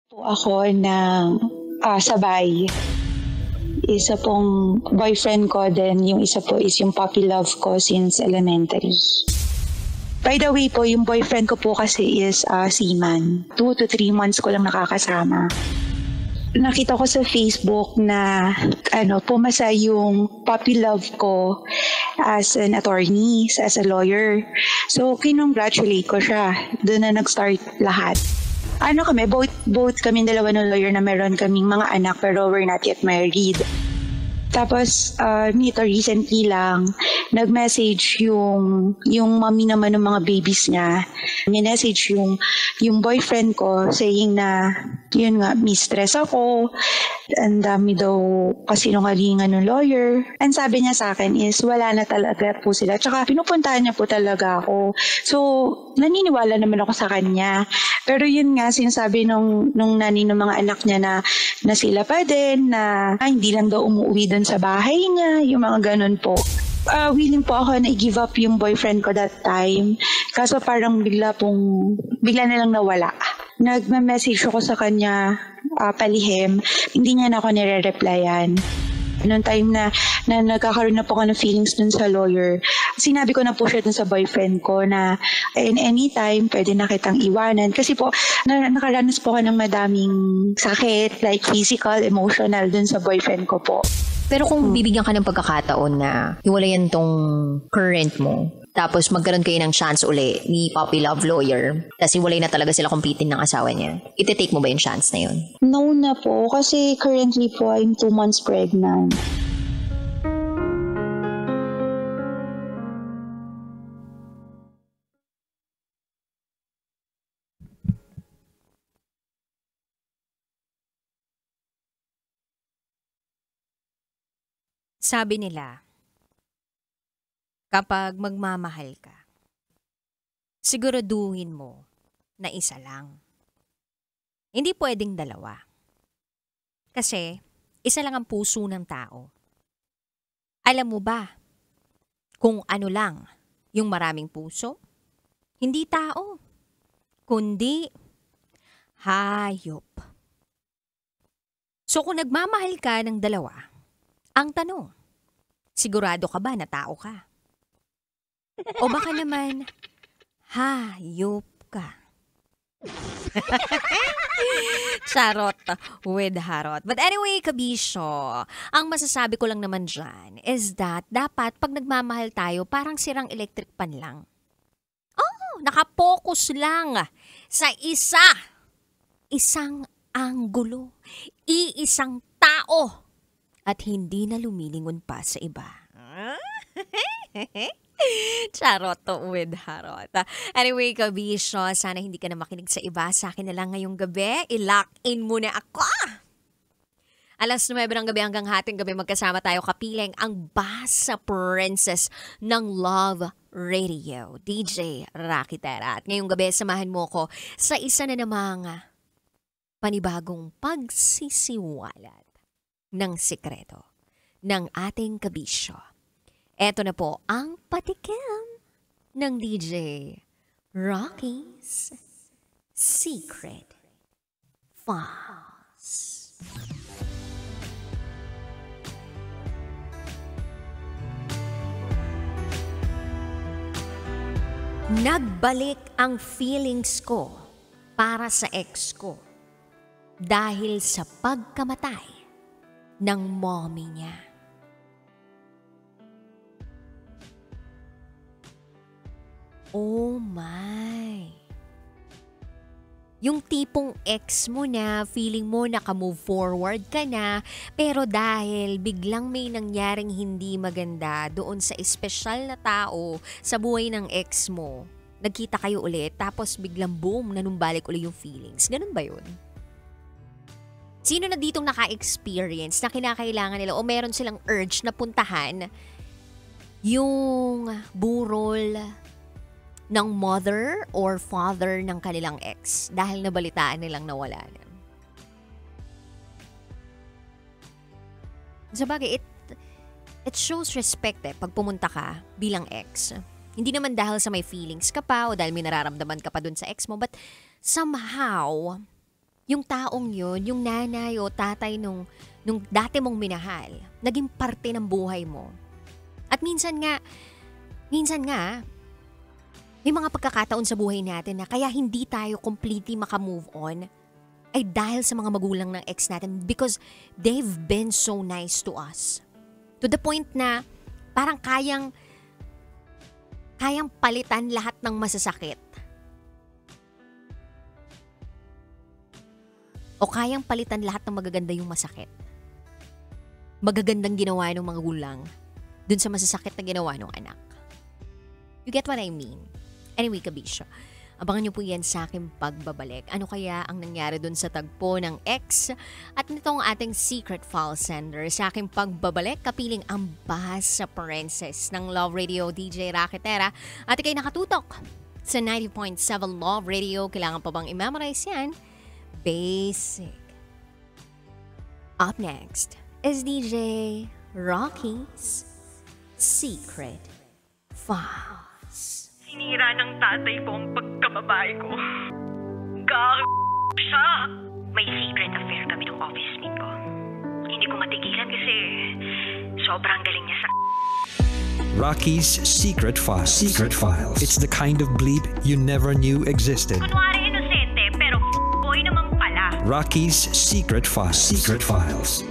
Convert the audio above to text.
Po ako ng sabay. Isa pong boyfriend ko, then yung isa po is yung puppy love ko since elementary. By the way po, yung boyfriend ko po kasi is seaman. 2 to 3 months ko lang nakakasama. Nakita ko sa Facebook na pumasa yung puppy love ko as an attorney, as a lawyer. So, kinongratulate ko siya. Doon na nag-start lahat. Kami, both kami dalawa ng lawyer na meron kaming mga anak pero we're not yet married. Tapos, nito recently lang, nag-message yung mommy naman ng mga babies niya. May-message yung boyfriend ko saying na, yun nga, mistress ako. Ang dami daw kasinungalingan ng lawyer. And sabi niya sa akin is, wala na talaga po sila. Tsaka pinupuntahan niya po talaga ako. So, naniniwala naman ako sa kanya. Pero yun nga, sinasabi nung nani ng mga anak niya na sila pa din, na hindi lang daw umuwi doon sa bahay niya, yung mga ganun po. Willing po ako na i-give up yung boyfriend ko that time. Kaso parang bigla na lang nawala. Nagme-message ako sa kanya palihim, hindi niya na ako nire-replyan. Noong time na nagkakaroon na po ako ng feelings dun sa lawyer, sinabi ko na po siya dun sa boyfriend ko na in any time, pwede na kitang iwanan. Kasi po, nakaranas po ako ng madaming sakit, like physical, emotional dun sa boyfriend ko po. Pero kung bibigyan ka ng pagkakataon na hiwalayan tong current mo, tapos magkaroon kayo ng chance uli ni Puppy Love Lawyer, tapos hiwalay na talaga sila kumpitin ng asawa niya, iti-take mo ba yung chance na yun? No na po, kasi currently po I'm 2 months pregnant. Sabi nila, kapag magmamahal ka, siguraduhin mo na isa lang. Hindi pwedeng dalawa. Kasi isa lang ang puso ng tao. Alam mo ba kung ano lang yung maraming puso? Hindi tao, kundi hayop. So kung nagmamahal ka ng dalawa, ang tanong, sigurado ka ba na tao ka? O baka naman, hayop ka? Charot with harot. But anyway, kabisyo, ang masasabi ko lang naman dyan is that dapat pag nagmamahal tayo, parang sirang electric pan lang. Oh, nakapokus lang sa isang anggulo, iisang tao, at hindi na lumilingon pa sa iba. Charot with harot. Anyway, kabisyo, sana hindi ka na makinig sa iba. Sa akin na lang ngayong gabi. I-lock in muna ako. Alas 9 ng gabi hanggang hating gabi magkasama tayo kapiling ang Basa Princess ng Love Radio, DJ Rocky Tera. At ngayong gabi, samahan mo ko sa isa na namang panibagong pagsisiwalat ng sikreto ng ating kabisyo. Eto na po ang patikim ng DJ Rocky's Secret Files. Nagbalik ang feelings ko para sa ex ko dahil sa pagkamatay ng mommy niya. Oh my! Yung tipong ex mo na, feeling mo naka-move forward ka na, pero dahil biglang may nangyaring hindi maganda doon sa espesyal na tao sa buhay ng ex mo, nagkita kayo ulit, tapos biglang boom, nanumbalik ulit yung feelings. Ganun ba yun? Sino na ditong naka-experience na kinakailangan nila o meron silang urge na puntahan yung burol ng mother or father ng kanilang ex dahil nabalitaan nilang nawala na? Sabagay, it shows respect pag pumunta ka bilang ex. Hindi naman dahil sa may feelings ka pa o dahil may nararamdaman ka pa dun sa ex mo, but somehow yung taong yun, yung nanay o tatay nung dati mong minahal, naging parte ng buhay mo. At minsan nga, may mga pagkakataon sa buhay natin na kaya hindi tayo completely makamove on ay dahil sa mga magulang ng ex natin because they've been so nice to us. To the point na parang kayang palitan lahat ng masasakit. O kayang palitan lahat ng magaganda yung masakit. Magagandang ginawa ng mga gulang dun sa masasakit na ginawa ng anak. You get what I mean? Anyway, kabisyo, abangan nyo po yan sa aking pagbabalik. Ano kaya ang nangyari dun sa tagpo ng ex at nitong ating secret file sender sa aking pagbabalik, kapiling ang bahas sa princess ng Love Radio, DJ Raketera. At ikay nakatutok sa 90.7 Love Radio. Kailangan pa bang i-memorize yan? Basic. Up next is DJ Rocky's Secret Files. Sinira ng tatay ko ang pagkababae ko. Siya. May secret affair kami ng office mate ko. Hindi ko matigilan kasi sobrang galing niya sa... Rocky's Secret Files. Secret Files. It's the kind of bleep you never knew existed. Kunwari inosente pero boy naman pala. Rocky's Secret Files. Secret Files.